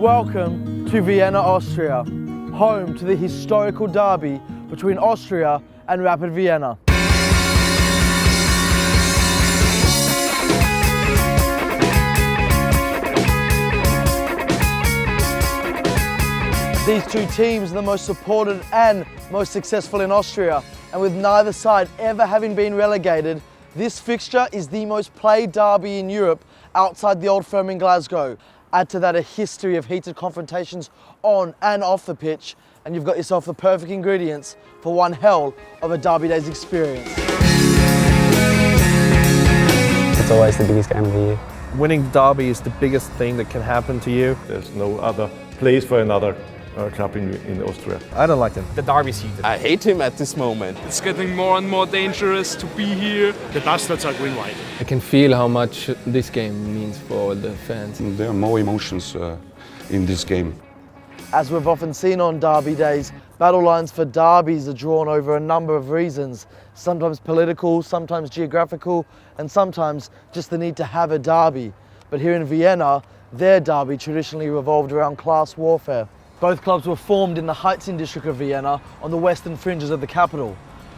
Welcome to Vienna, Austria, home to the historical derby between Austria and Rapid Vienna. These two teams are the most supported and most successful in Austria, and with neither side ever having been relegated, this fixture is the most played derby in Europe outside the Old Firm in Glasgow. Add to that a history of heated confrontations on and off the pitch, and you've got yourself the perfect ingredients for one hell of a DerbyDays experience. It's always the biggest game of the year. Winning the derby is the biggest thing that can happen to you. There's no other place for another club in Austria. I don't like them. The derby's heated. I hate him at this moment. It's getting more and more dangerous to be here. The bastards are green white. I can feel how much this game means for the fans. There are more emotions in this game. As we've often seen on Derby Days, battle lines for derbies are drawn over a number of reasons. Sometimes political, sometimes geographical, and sometimes just the need to have a derby. But here in Vienna, their derby traditionally revolved around class warfare. Both clubs were formed in the Heightzing district of Vienna on the western fringes of the capital.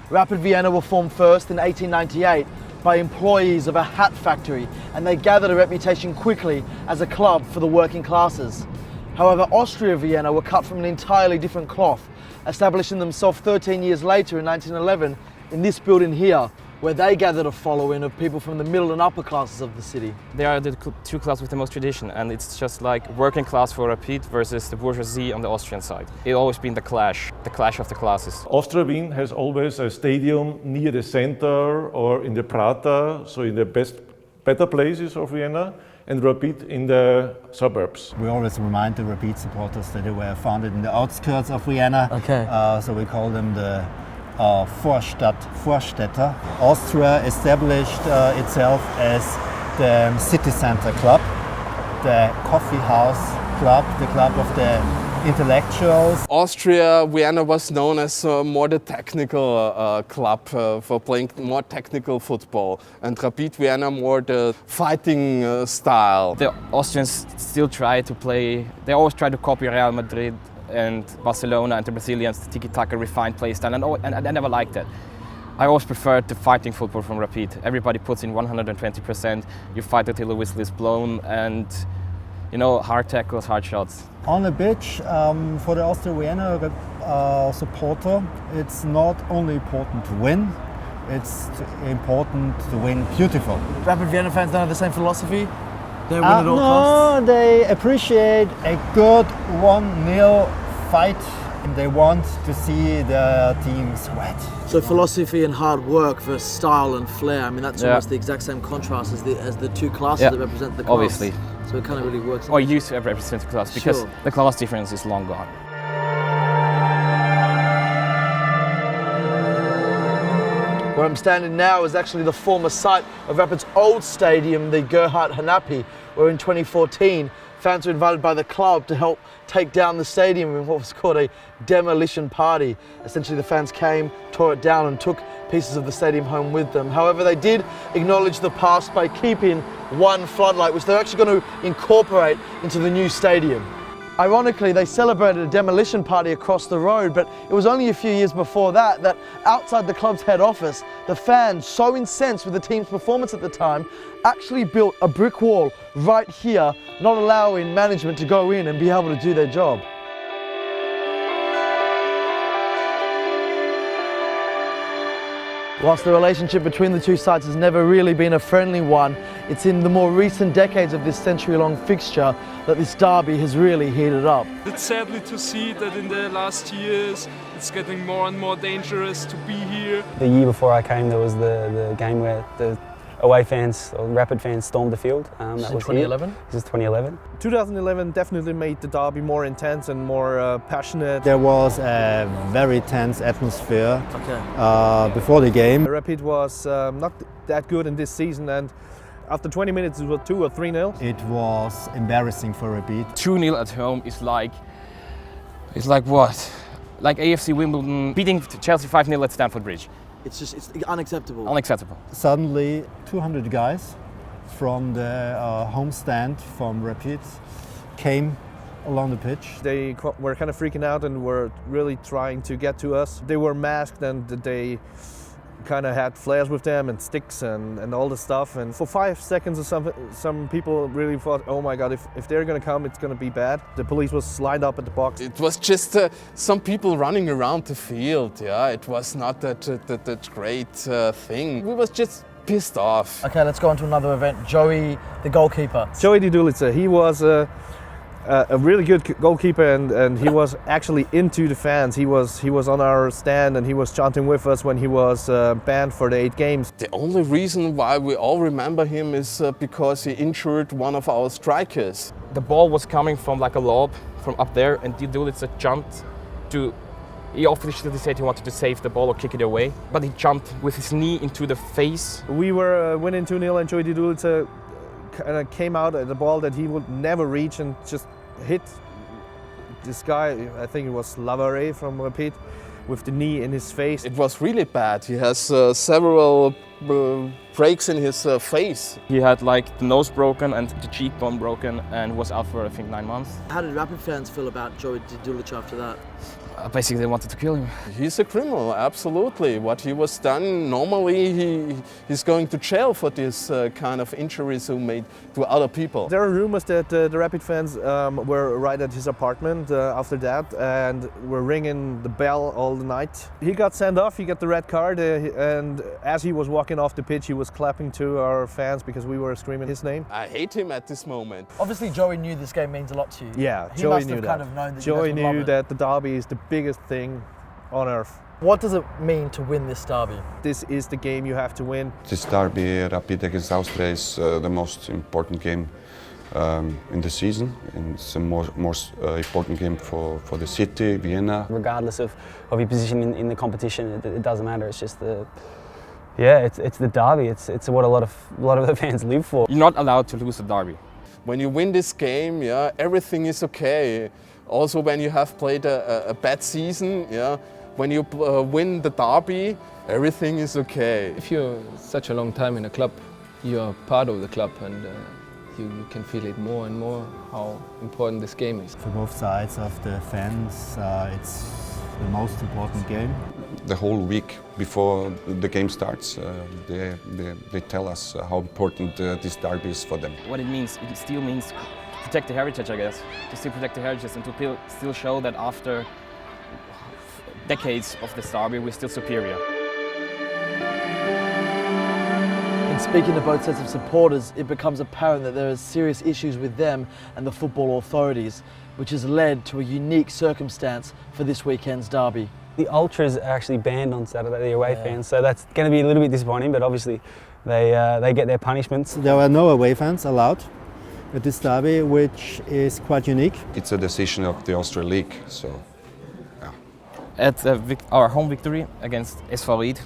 Rapid Vienna were formed first in 1898 by employees of a hat factory, and they gathered a reputation quickly as a club for the working classes. However, Austria Vienna were cut from an entirely different cloth, establishing themselves 13 years later in 1911 in this building here, where they gathered a following of people from the middle and upper classes of the city. They are the two clubs with the most tradition, and it's just like working class for Rapid versus the bourgeoisie on the Austrian side. It's always been the clash of the classes. Austria Wien has always a stadium near the center or in the Prater, so in the better places of Vienna, and Rapid in the suburbs. We always remind the Rapid supporters that they were founded in the outskirts of Vienna. Okay. So we call them the Vorstädter. Austria established itself as the city center club, the coffee house club, the club of the intellectuals. Austria Vienna was known as more the technical club for playing more technical football, and Rapid Vienna more the fighting style. The Austrians still try to play, they always try to copy Real Madrid and Barcelona and the Brazilians, the tiki-taka refined play style, and I never liked that. I always preferred the fighting football from Rapid. Everybody puts in 120%, you fight until the whistle is blown, and you know, hard tackles, hard shots. On the pitch, for the Austria Vienna supporter, it's not only important to win, it's important to win beautiful. Rapid Vienna fans don't have the same philosophy? They win at all costs? No, they appreciate a good 1-0 fight. They want to see the team sweat. So philosophy and hard work versus style and flair, I mean that's almost the exact same contrast as the two classes that represent the class. Obviously. So it kind of really works. Or used to represent the class, because the class difference is long gone. Where I'm standing now is actually the former site of Rapid's old stadium, the Gerhard Hanapi, where in 2014 fans were invited by the club to help take down the stadium in what was called a demolition party. Essentially the fans came, tore it down and took pieces of the stadium home with them. However, they did acknowledge the past by keeping one floodlight, which they're actually going to incorporate into the new stadium. Ironically, they celebrated a demolition party across the road, but it was only a few years before that outside the club's head office, the fans, so incensed with the team's performance at the time, actually built a brick wall right here, not allowing management to go in and be able to do their job. Whilst the relationship between the two sides has never really been a friendly one, it's in the more recent decades of this century-long fixture that this derby has really heated up. It's sadly to see that in the last years it's getting more and more dangerous to be here. The year before I came, there was the game where the away fans, or Rapid fans, stormed the field. That was 2011? This is 2011. 2011 definitely made the derby more intense and more passionate. There was a very tense atmosphere before the game. Rapid was not that good in this season, and after 20 minutes it was 2 or 3-0. It was embarrassing for Rapid. 2-0 at home is like what? Like AFC Wimbledon beating Chelsea 5-0 at Stamford Bridge. It's unacceptable. Unacceptable. Suddenly 200 guys from the home stand from Rapid came along the pitch. They were kind of freaking out and were really trying to get to us. They were masked and they kind of had flares with them and sticks and all the stuff. And for 5 seconds or something, some people really thought, oh my God, if they're going to come, it's going to be bad. The police was lined up at the box. It was just some people running around the field. Yeah, it was not that great thing. We was just pissed off. Okay, let's go on to another event. Joey, the goalkeeper. Joey Didulica, he was a really good goalkeeper and he was actually into the fans. He was on our stand and he was chanting with us when he was banned for the 8 games. The only reason why we all remember him is because he injured one of our strikers. The ball was coming from like a lob from up there, and Didulica jumped to. He officially said he wanted to save the ball or kick it away, but he jumped with his knee into the face. We were winning 2-0 and Joey Didulica kind of came out at a ball that he would never reach and just hit this guy, I think it was Lavare from Rapid, with the knee in his face. It was really bad. He has several breaks in his face. He had like the nose broken and the cheekbone broken and was out for I think 9 months. How did Rapid fans feel about Joey Didulica after that? Basically they wanted to kill him. He's a criminal, absolutely. What he was done, normally he's going to jail for this kind of injuries he made to other people. There are rumors that the Rapid fans were right at his apartment after that and were ringing the bell all the night. He got sent off, he got the red card, and as he was walking off the pitch he was clapping to our fans because we were screaming his name. I hate him at this moment. Obviously Joey knew this game means a lot to you. Yeah, he Joey must knew have that. kind of known that Joey you guys would love knew it. that the derby is the biggest thing on earth. What does it mean to win this derby? This is the game you have to win. This derby, Rapid against Austria, is the most important game in the season. And it's a more important game for the city, Vienna. Regardless of your position in the competition, it doesn't matter. It's just it's the derby. It's what a lot of the fans live for. You're not allowed to lose a derby. When you win this game, yeah, everything is okay. Also, when you have played a bad season, yeah, when you win the derby, everything is okay. If you're such a long time in a club, you're part of the club, and you can feel it more and more how important this game is. For both sides of the fans, it's the most important game. The whole week before the game starts, they tell us how important this derby is for them. What it means, it still means to protect the heritage, I guess. To still protect the heritage and to still show that after decades of this derby, we're still superior. In speaking to both sets of supporters, it becomes apparent that there are serious issues with them and the football authorities, which has led to a unique circumstance for this weekend's derby. The ultras are actually banned on Saturday, the away fans, so that's going to be a little bit disappointing, but obviously they get their punishments. There are no away fans allowed at this derby, which is quite unique. It's a decision of the Austria League, so yeah. At our home victory against SV Ried,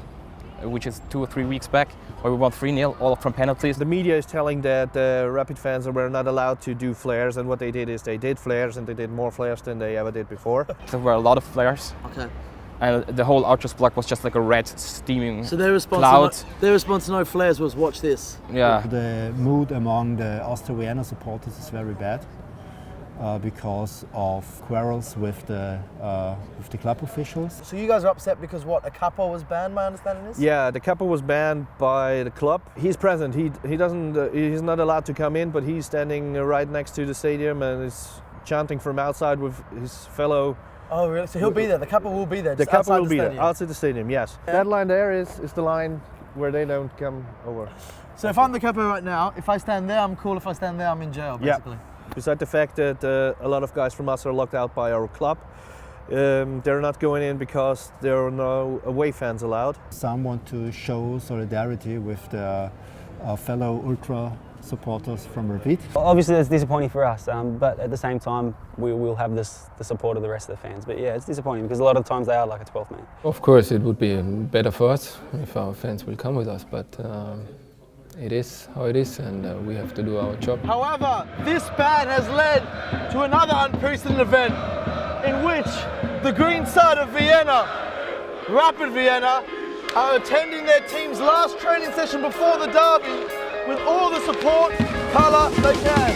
which is 2 or 3 weeks back, where we won 3-0, all from penalties. The media is telling that Rapid fans were not allowed to do flares, and what they did is they did flares and they did more flares than they ever did before. There were a lot of flares. Okay. And the whole ultras block was just like a red steaming So their response, cloud. their response to no flares was watch this. Yeah. The mood among the Austria Vienna supporters is very bad because of quarrels with the club officials. So you guys are upset because what, a capo was banned, my understanding is? Yeah, the capo was banned by the club. He's present. He doesn't. He's not allowed to come in, but he's standing right next to the stadium and is chanting from outside with his fellow. Oh really? So he'll be there, the capo will be there, The just capo outside will the be there, stadium? outside the stadium, yes. Yeah. That line there is the line where they don't come over. So if I'm the capo right now, if I stand there I'm cool, if I stand there I'm in jail, basically. Yeah. Besides the fact that a lot of guys from us are locked out by our club, they're not going in because there are no away fans allowed. Some want to show solidarity with their fellow ultra supporters from Rapid. Obviously that's disappointing for us, but at the same time we will have the support of the rest of the fans. But yeah, it's disappointing because a lot of times they are like a 12th man. Of course, it would be better for us if our fans will come with us, but it is how it is, and we have to do our job. However, this ban has led to another unprecedented event in which the green side of Vienna, Rapid Vienna, are attending their team's last training session before the derby with all the support, colour they can.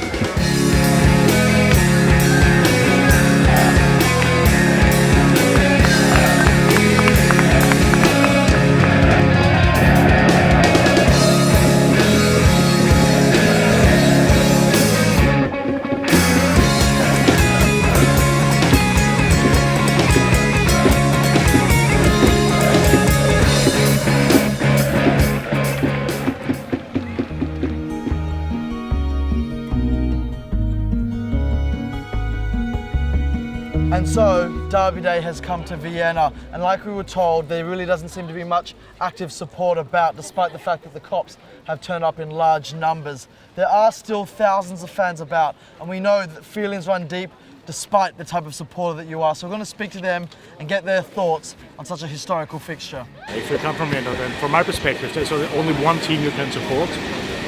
And so, Derby Day has come to Vienna, and like we were told, there really doesn't seem to be much active support about, despite the fact that the cops have turned up in large numbers. There are still thousands of fans about, and we know that feelings run deep despite the type of supporter that you are. So we're going to speak to them and get their thoughts on such a historical fixture. If you come from Vienna, then from my perspective, there's only one team you can support,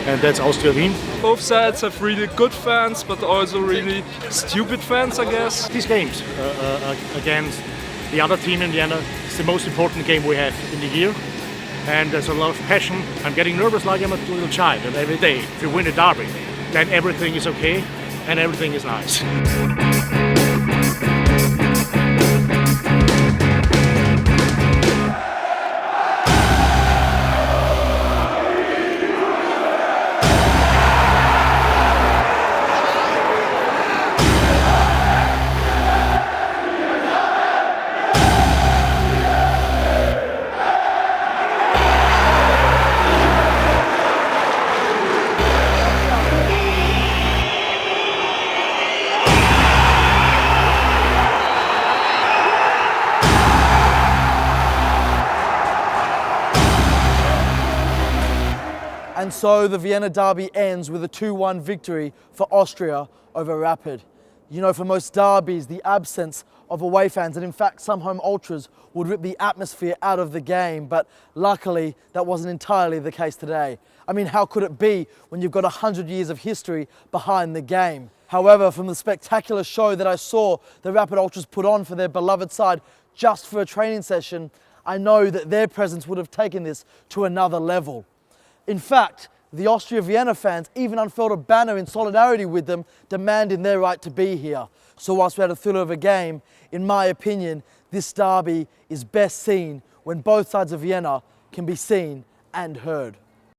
and that's Austria Wien. Both sides have really good fans, but also really stupid fans, I guess. These games against the other team in Vienna is the most important game we have in the year, and there's a lot of passion. I'm getting nervous like I'm a little child, and every day, if you win a derby, then everything is okay and everything is nice. And so the Vienna derby ends with a 2-1 victory for Austria over Rapid. You know, for most derbies, the absence of away fans, and in fact some home ultras, would rip the atmosphere out of the game, but luckily that wasn't entirely the case today. I mean, how could it be when you've got 100 years of history behind the game? However, from the spectacular show that I saw the Rapid ultras put on for their beloved side just for a training session, I know that their presence would have taken this to another level. In fact, the Austria-Vienna fans even unfurled a banner in solidarity with them, demanding their right to be here. So whilst we had a thriller of a game, in my opinion, this derby is best seen when both sides of Vienna can be seen and heard.